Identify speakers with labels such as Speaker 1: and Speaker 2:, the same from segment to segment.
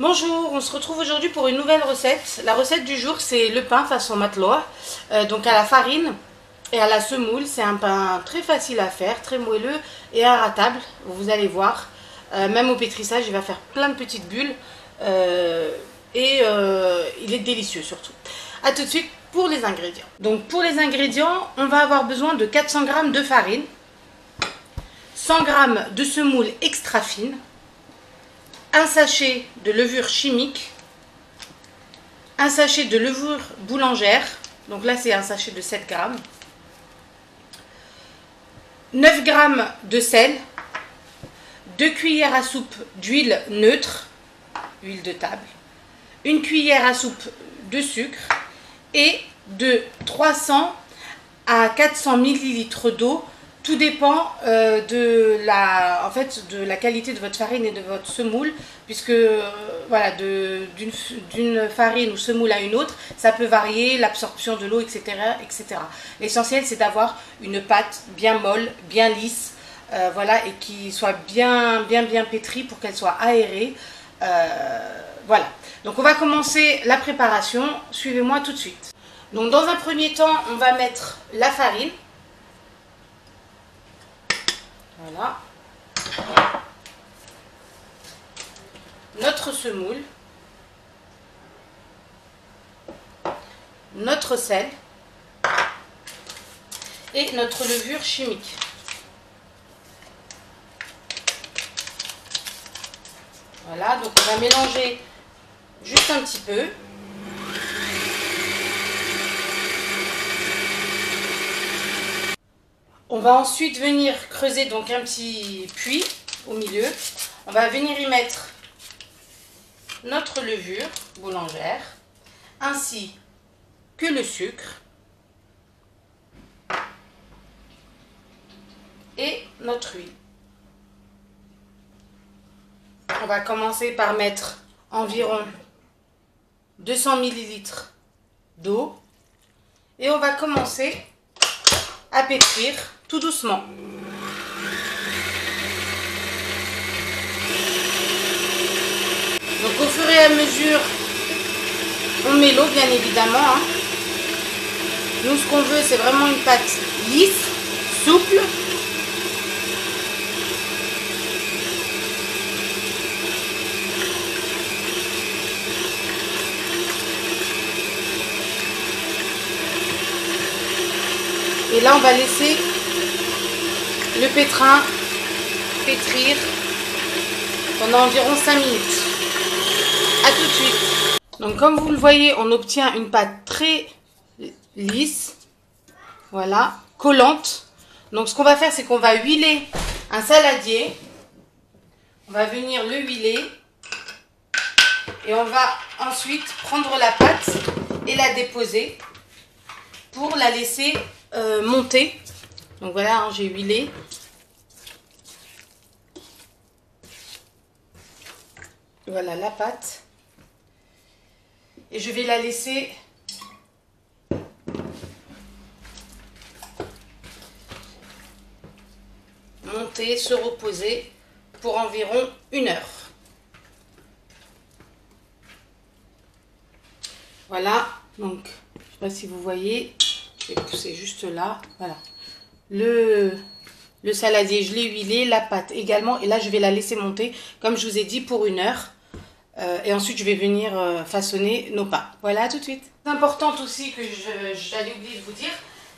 Speaker 1: Bonjour, on se retrouve aujourd'hui pour une nouvelle recette. La recette du jour, c'est le pain façon matloa, donc à la farine et à la semoule. C'est un pain très facile à faire, très moelleux et inratable, vous allez voir. Même au pétrissage, il va faire plein de petites bulles et il est délicieux surtout. A tout de suite pour les ingrédients. Donc pour les ingrédients, on va avoir besoin de 400 g de farine, 100 g de semoule extra fine, un sachet de levure chimique, un sachet de levure boulangère, donc là c'est un sachet de 7 g, 9 g de sel, 2 cuillères à soupe d'huile neutre, huile de table, 1 cuillère à soupe de sucre et de 300 à 400 ml d'eau. Tout dépend de la qualité de votre farine et de votre semoule, puisque voilà, d'une farine ou semoule à une autre, ça peut varier, l'absorption de l'eau, etc., etc. L'essentiel, c'est d'avoir une pâte bien molle, bien lisse, voilà, et qui soit bien pétrie pour qu'elle soit aérée. Voilà. Donc on va commencer la préparation. Suivez-moi tout de suite. Donc dans un premier temps, on va mettre la farine. Voilà. Notre semoule, notre sel et notre levure chimique. Voilà, donc on va mélanger juste un petit peu. On va ensuite venir creuser donc un petit puits au milieu. On va venir y mettre notre levure boulangère ainsi que le sucre et notre huile. On va commencer par mettre environ 200 ml d'eau et on va commencer à pétrir tout doucement. Donc au fur et à mesure, on met l'eau bien évidemment. Hein. Nous ce qu'on veut, c'est vraiment une pâte lisse, souple. Et là, on va laisser le pétrin pétrir pendant environ 5 minutes. A tout de suite. Donc, comme vous le voyez, on obtient une pâte très lisse. Voilà, collante. Donc, ce qu'on va faire, c'est qu'on va huiler un saladier. On va venir le huiler. Et on va ensuite prendre la pâte et la déposer pour la laisser monter. Donc voilà, hein, j'ai huilé. Voilà la pâte. Et je vais la laisser monter, se reposer pour environ 1 heure. Voilà, donc je ne sais pas si vous voyez. Je vais pousser juste là, voilà. Le saladier, je l'ai huilé, la pâte également. Et là, je vais la laisser monter, comme je vous ai dit, pour 1 heure. Et ensuite, je vais venir façonner nos pains. Voilà, à tout de suite. Important aussi que j'allais oublier de vous dire,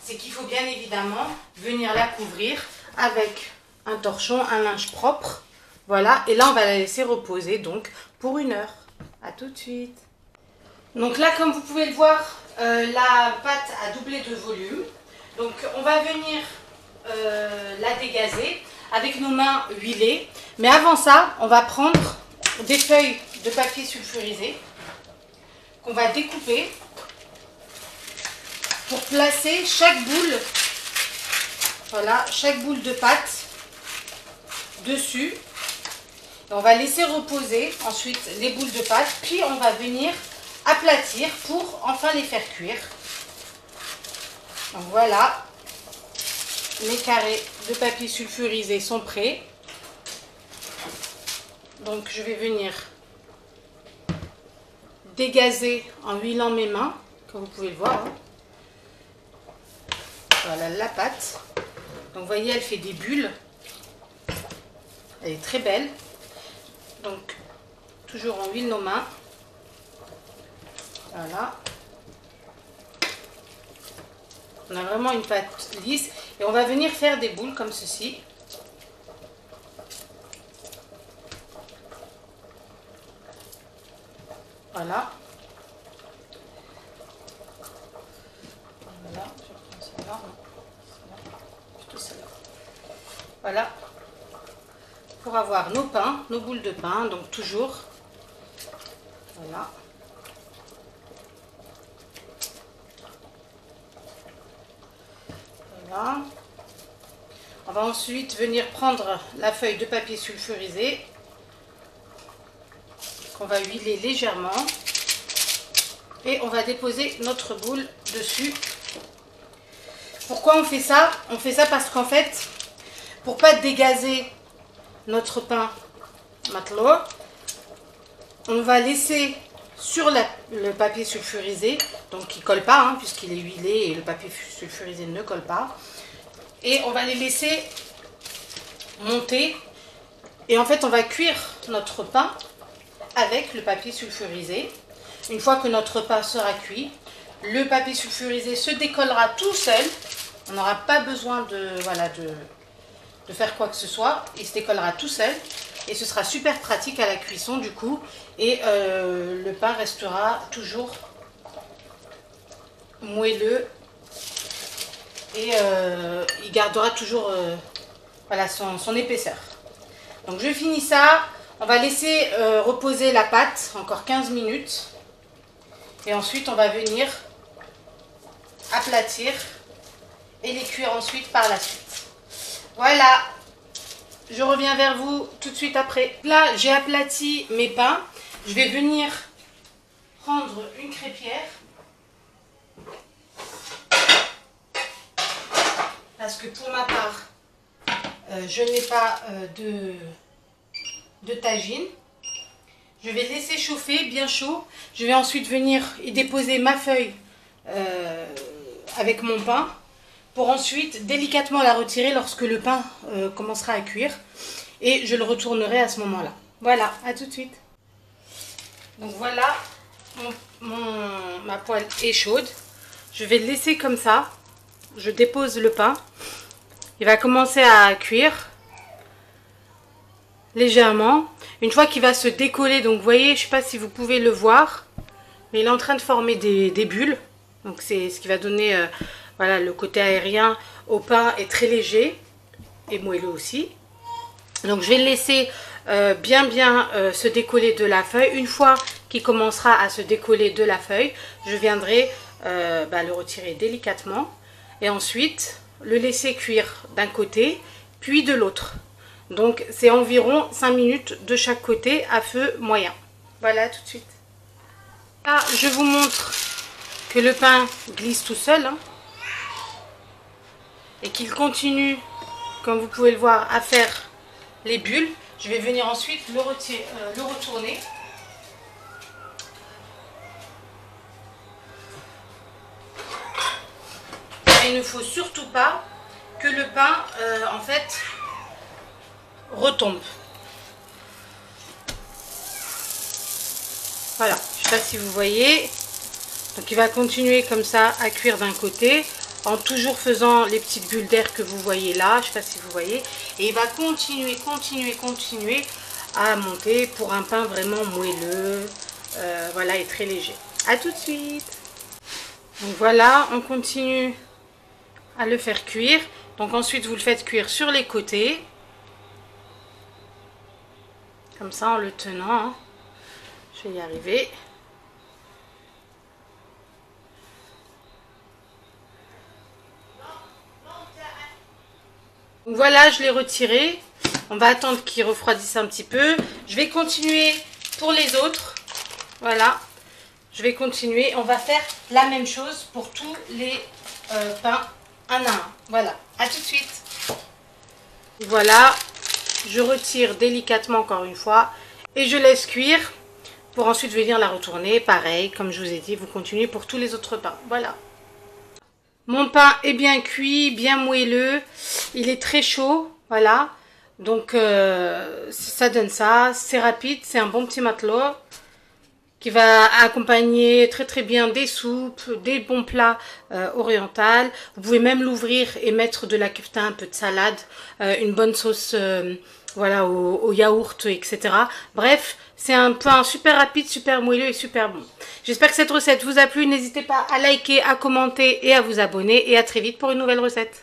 Speaker 1: c'est qu'il faut bien évidemment venir la couvrir avec un torchon, un linge propre. Voilà, et là, on va la laisser reposer donc pour 1 heure. À tout de suite. Donc là, comme vous pouvez le voir, la pâte a doublé de volume. Donc on va venir la dégazer avec nos mains huilées. Mais avant ça, on va prendre des feuilles de papier sulfurisé qu'on va découper pour placer chaque boule, voilà, chaque boule de pâte dessus. Et on va laisser reposer ensuite les boules de pâte, puis on va venir aplatir pour enfin les faire cuire. Donc voilà, mes carrés de papier sulfurisé sont prêts. Donc je vais venir dégazer en huilant mes mains, comme vous pouvez le voir. Voilà la pâte. Donc vous voyez, elle fait des bulles. Elle est très belle. Donc toujours on huile nos mains. Voilà. On a vraiment une pâte lisse. Et on va venir faire des boules comme ceci. Voilà. Voilà, je reprends celle-là. Plutôt celle-là. Voilà. Pour avoir nos pains, nos boules de pain, donc toujours. Voilà. Voilà. On va ensuite venir prendre la feuille de papier sulfurisé qu'on va huiler légèrement et on va déposer notre boule dessus. Pourquoi on fait ça? On fait ça parce qu'en fait, pour pas dégazer notre pain matelot, on va laisser sur le papier sulfurisé, donc il ne colle pas hein, puisqu'il est huilé et le papier sulfurisé ne colle pas, et on va les laisser monter et en fait on va cuire notre pain avec le papier sulfurisé. Une fois que notre pain sera cuit, le papier sulfurisé se décollera tout seul. On n'aura pas besoin de, voilà, de faire quoi que ce soit. Il se décollera tout seul et ce sera super pratique à la cuisson du coup. Et le pain restera toujours moelleux et il gardera toujours voilà, son épaisseur. Donc je finis ça. On va laisser reposer la pâte encore 15 minutes. Et ensuite, on va venir aplatir et les cuire ensuite par la suite. Voilà. Je reviens vers vous tout de suite après. Là, j'ai aplati mes pains. Je vais venir prendre une crêpière. Parce que pour ma part, je n'ai pas de tagine. Je vais laisser chauffer bien chaud. Je vais ensuite venir y déposer ma feuille avec mon pain pour ensuite délicatement la retirer lorsque le pain commencera à cuire et je le retournerai à ce moment-là. Voilà, à tout de suite. Donc voilà, ma poêle est chaude. Je vais le laisser comme ça. Je dépose le pain. Il va commencer à cuire légèrement. Une fois qu'il va se décoller, donc vous voyez, je ne sais pas si vous pouvez le voir, mais il est en train de former des bulles. Donc c'est ce qui va donner voilà, le côté aérien au pain est très léger et moelleux aussi. Donc je vais le laisser bien se décoller de la feuille. Une fois qu'il commencera à se décoller de la feuille, je viendrai le retirer délicatement et ensuite le laisser cuire d'un côté puis de l'autre. Donc c'est environ 5 minutes de chaque côté à feu moyen. Voilà, tout de suite. Là, je vous montre que le pain glisse tout seul hein, et qu'il continue, comme vous pouvez le voir, à faire les bulles. Je vais venir ensuite le retourner. Et il ne faut surtout pas que le pain, en fait, retombe. Voilà, je ne sais pas si vous voyez. Donc il va continuer comme ça à cuire d'un côté en toujours faisant les petites bulles d'air que vous voyez là, je ne sais pas si vous voyez. Et il va continuer à monter pour un pain vraiment moelleux, voilà, et très léger. A tout de suite. Donc voilà, on continue à le faire cuire. Donc ensuite vous le faites cuire sur les côtés. Comme ça en le tenant, hein. Je vais y arriver. Donc voilà, je l'ai retiré. On va attendre qu'il refroidisse un petit peu. Je vais continuer pour les autres. Voilà, je vais continuer. On va faire la même chose pour tous les pains un à un. Voilà, à tout de suite. Voilà, je retire délicatement encore une fois et je laisse cuire pour ensuite venir la retourner. Pareil, comme je vous ai dit, vous continuez pour tous les autres pains. Voilà. Mon pain est bien cuit, bien moelleux. Il est très chaud, voilà. Donc, ça donne ça. C'est rapide, c'est un bon petit matelot qui va accompagner très très bien des soupes, des bons plats orientaux. Vous pouvez même l'ouvrir et mettre de la kefta, un peu de salade, une bonne sauce voilà, au yaourt, etc. Bref, c'est un pain super rapide, super moelleux et super bon. J'espère que cette recette vous a plu. N'hésitez pas à liker, à commenter et à vous abonner. Et à très vite pour une nouvelle recette.